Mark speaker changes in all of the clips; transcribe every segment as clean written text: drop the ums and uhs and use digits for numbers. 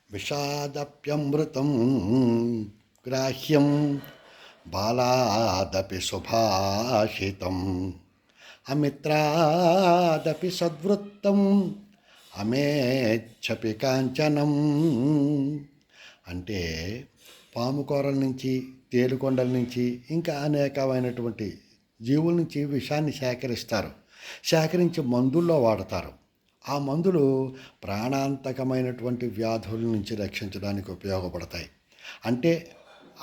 Speaker 1: విషాదప్యమృతం గ్రాహ్యం బాలాదపి సుభాషితం అమిత్రాదపి సద్వృత్తం అమేచ్ఛపి కాంచనం. అంటే పాముకోరల నుంచి, తేలుకొండల నుంచి, ఇంకా అనేకమైనటువంటి జీవుల నుంచి విషాన్ని సేకరించి మందుల్లో వాడతారు. ఆ మందులు ప్రాణాంతకమైనటువంటి వ్యాధుల నుంచి రక్షించడానికి ఉపయోగపడతాయి. అంటే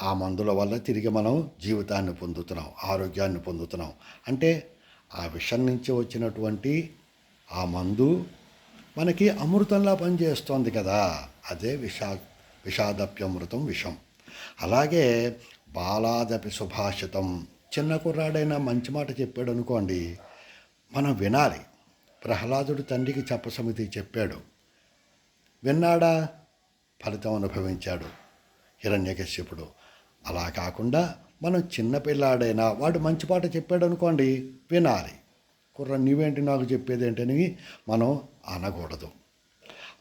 Speaker 1: ఆ మందుల వల్ల తిరిగి మనం జీవితాన్ని పొందుతున్నాం, ఆరోగ్యాన్ని పొందుతున్నాం. అంటే ఆ విషం నుంచి వచ్చినటువంటి ఆ మందు మనకి అమృతంలా పనిచేస్తోంది కదా, అదే విషాదప్యమృతం విషం. అలాగే బాలాదపి సుభాషితం, చిన్న కుర్రాడైనా మంచి మాట చెప్పాడు అనుకోండి, మనం వినాలి. ప్రహ్లాదుడు తండ్రికి చెప్పసమితి చెప్పాడు, విన్నాడా? ఫలితం అనుభవించాడు హిరణ్యకశ్యపుడు. అలా కాకుండా మనం చిన్నపిల్లాడైనా వాడు మంచి పాట చెప్పాడు అనుకోండి, వినాలి. కుర్ర నీవేంటి నాకు చెప్పేది ఏంటని మనం అనకూడదు.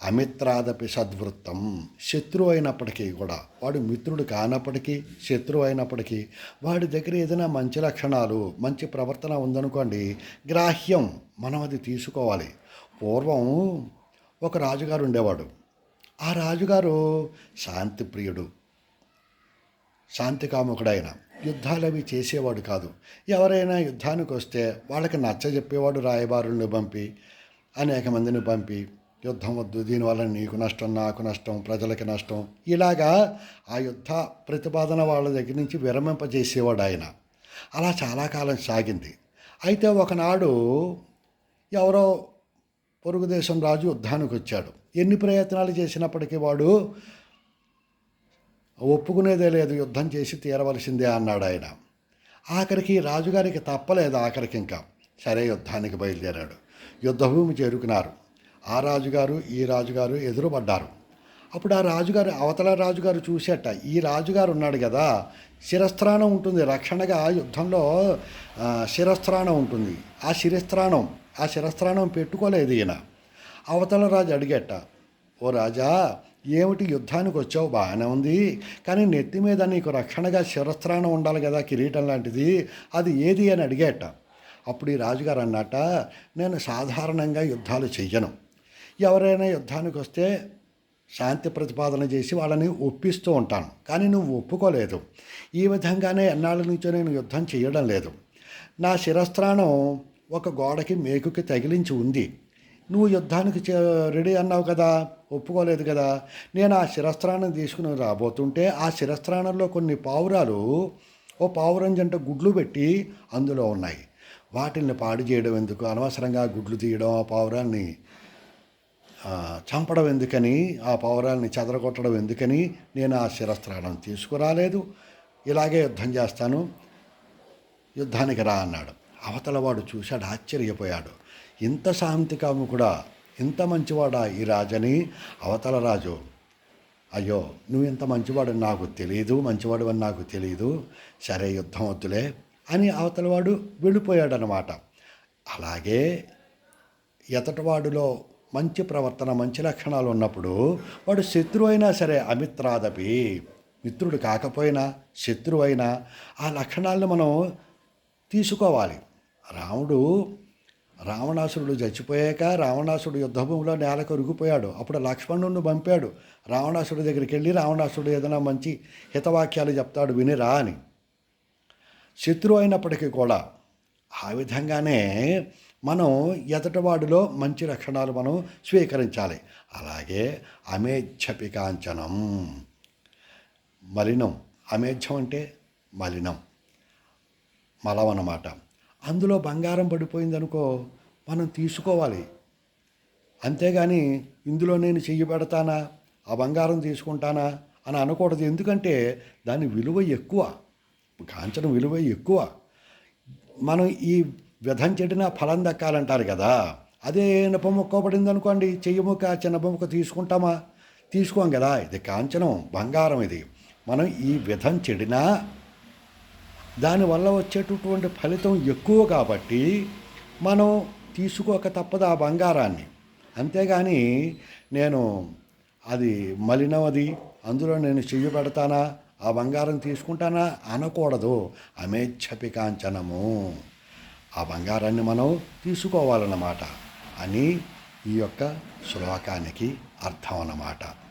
Speaker 1: అమిత్రాదపి సద్వృత్తం, శత్రువు అయినప్పటికీ కూడా, వాడు మిత్రుడు కానప్పటికీ శత్రువు అయినప్పటికీ వాడి దగ్గర ఏదైనా మంచి లక్షణాలు, మంచి ప్రవర్తన ఉందనుకోండి, గ్రాహ్యం, మనం అది తీసుకోవాలి. పూర్వం ఒక రాజుగారు ఉండేవాడు. ఆ రాజుగారు శాంతి ప్రియుడు, శాంతి కాముకుడైన, యుద్ధాలు అవి చేసేవాడు కాదు. ఎవరైనా యుద్ధానికి వస్తే వాళ్ళకి నచ్చజెప్పేవాడు. రాయబారుల్ని పంపి, అనేక మందిని పంపి, యుద్ధం వద్దు, దీనివల్ల నీకు నష్టం, నాకు నష్టం, ప్రజలకి నష్టం, ఇలాగా ఆ యుద్ధ ప్రతిపాదన వాళ్ళ దగ్గర నుంచి విరమింపజేసేవాడు ఆయన. అలా చాలా కాలం సాగింది. అయితే ఒకనాడు ఎవరో పొరుగు దేశం రాజు యుద్ధానికి వచ్చాడు. ఎన్ని ప్రయత్నాలు చేసినప్పటికీ వాడు ఒప్పుకునేదే లేదు, యుద్ధం చేసి తీరవలసిందే అన్నాడు ఆయన. ఆఖరికి రాజుగారికి తప్పలేదు. ఆఖరికి ఇంకా సరే యుద్ధానికి బయలుదేరాడు. యుద్ధభూమి చేరుకున్నారు. ఆ రాజుగారు ఈ రాజుగారు ఎదురుపడ్డారు. అప్పుడు ఆ రాజుగారు, అవతల రాజుగారు చూసేట, ఈ రాజుగారు ఉన్నాడు కదా, శిరస్త్రాణం ఉంటుంది రక్షణగా, యుద్ధంలో శిరస్త్రాణం ఉంటుంది. ఆ శిరస్త్రాణం పెట్టుకోలేదు ఈయన. అవతల రాజు అడిగేట, ఓ రాజా, ఏమిటి యుద్ధానికి వచ్చావు, బాగానే ఉంది, కానీ నెత్తి మీద నీకు రక్షణగా శిరస్త్రాణం ఉండాలి కదా, కిరీటం లాంటిది, అది ఏది అని అడిగేట. అప్పుడు ఈ రాజుగారు అన్నట, నేను సాధారణంగా యుద్ధాలు చెయ్యను. ఎవరైనా యుద్ధానికి వస్తే శాంతి ప్రతిపాదన చేసి వాళ్ళని ఒప్పిస్తూ ఉంటాను, కానీ నువ్వు ఒప్పుకోలేదు. ఈ విధంగానే ఎన్నాళ్ళ నుంచో నేను యుద్ధం చేయడం లేదు. నా శిరస్త్రాణం ఒక గోడకి మేకుకి తగిలించి ఉంది. నువ్వు యుద్ధానికి రెడీ అన్నావు కదా, ఒప్పుకోలేదు కదా. నేను ఆ శిరస్త్రాణం తీసుకుని రాబోతుంటే ఆ శిరస్త్రాణంలో కొన్ని పావురాలు, ఓ పావురం జంట గుడ్లు పెట్టి అందులో ఉన్నాయి. వాటిని పాడు చేయడం ఎందుకు, అనవసరంగా గుడ్లు తీయడం, ఆ పావురాల్ని చంపడం ఎందుకని, ఆ పావురాల్ని చెదరగొట్టడం ఎందుకని నేను ఆ శిరస్త్రాణం తీసుకురాలేదు. ఇలాగే యుద్ధం చేస్తాను, యుద్ధానికి రా అన్నాడు. అవతల వాడు చూశాడు, ఆశ్చర్యపోయాడు. ఇంత శాంతి కాముకుడా, ఇంత మంచివాడా ఈ రాజని. అవతల రాజు, అయ్యో నువ్వు ఇంత మంచివాడు నాకు తెలియదు, మంచివాడు అని నాకు తెలియదు, సరే యుద్ధం వద్దులే అని అవతలవాడు వెళ్ళిపోయాడనమాట. అలాగే ఎతటివాడులో మంచి ప్రవర్తన, మంచి లక్షణాలు ఉన్నప్పుడు వాడు శత్రువు అయినా సరే, అమిత్రాదపి, మిత్రుడు కాకపోయినా శత్రువు అయినా ఆ లక్షణాలను మనం తీసుకోవాలి. రావణాసురుడు చచ్చిపోయాక రావణాసురుడు యుద్ధభూమిలో నేల కొరిగిపోయాడు. అప్పుడు లక్ష్మణుడిని పంపాడు రావణాసురుడి దగ్గరికి వెళ్ళి, రావణాసురుడు ఏదైనా మంచి హితవాక్యాలు చెప్తాడు వినిరా అని. శత్రువు అయినప్పటికీ కూడా ఆ విధంగానే మనం ఎదటివాడిలో మంచి లక్షణాలు మనం స్వీకరించాలి. అలాగే అమేచ్ఛపి కాంచనం, మలినం. అమేచ్ఛం అంటే మలినం, మలం అన్నమాట. అందులో బంగారం పడిపోయిందనుకో, మనం తీసుకోవాలి. అంతేగాని ఇందులో నేను చెయ్యి పెడతానా, ఆ బంగారం తీసుకుంటానా అని అనకూడదు. ఎందుకంటే దాని విలువ ఎక్కువ, కాంచనం విలువ ఎక్కువ. మనం ఈ వ్యధం చెడిన ఫలం దక్కాలంటారు కదా. అదే నపముక్క పడింది అనుకోండి, చెయ్యి ముక్క చిన్న ముక్క తీసుకుంటామా? తీసుకోం కదా. ఇది కాంచనం, బంగారం. ఇది మనం ఈ వ్యధం చెడినా దానివల్ల వచ్చేటటువంటి ఫలితం ఎక్కువ కాబట్టి మనం తీసుకోక తప్పదు ఆ బంగారాన్ని. అంతేగాని నేను అది మలినమది, అందులో నేను చెయ్యి పెడతానా, ఆ బంగారం తీసుకుంటానా అనకూడదు. అమేచ్ఛపి కాంచనము, ఆ బంగారాన్ని మనం తీసుకోవాలన్నమాట అని ఈ యొక్క శ్లోకానికి అర్థం అన్నమాట.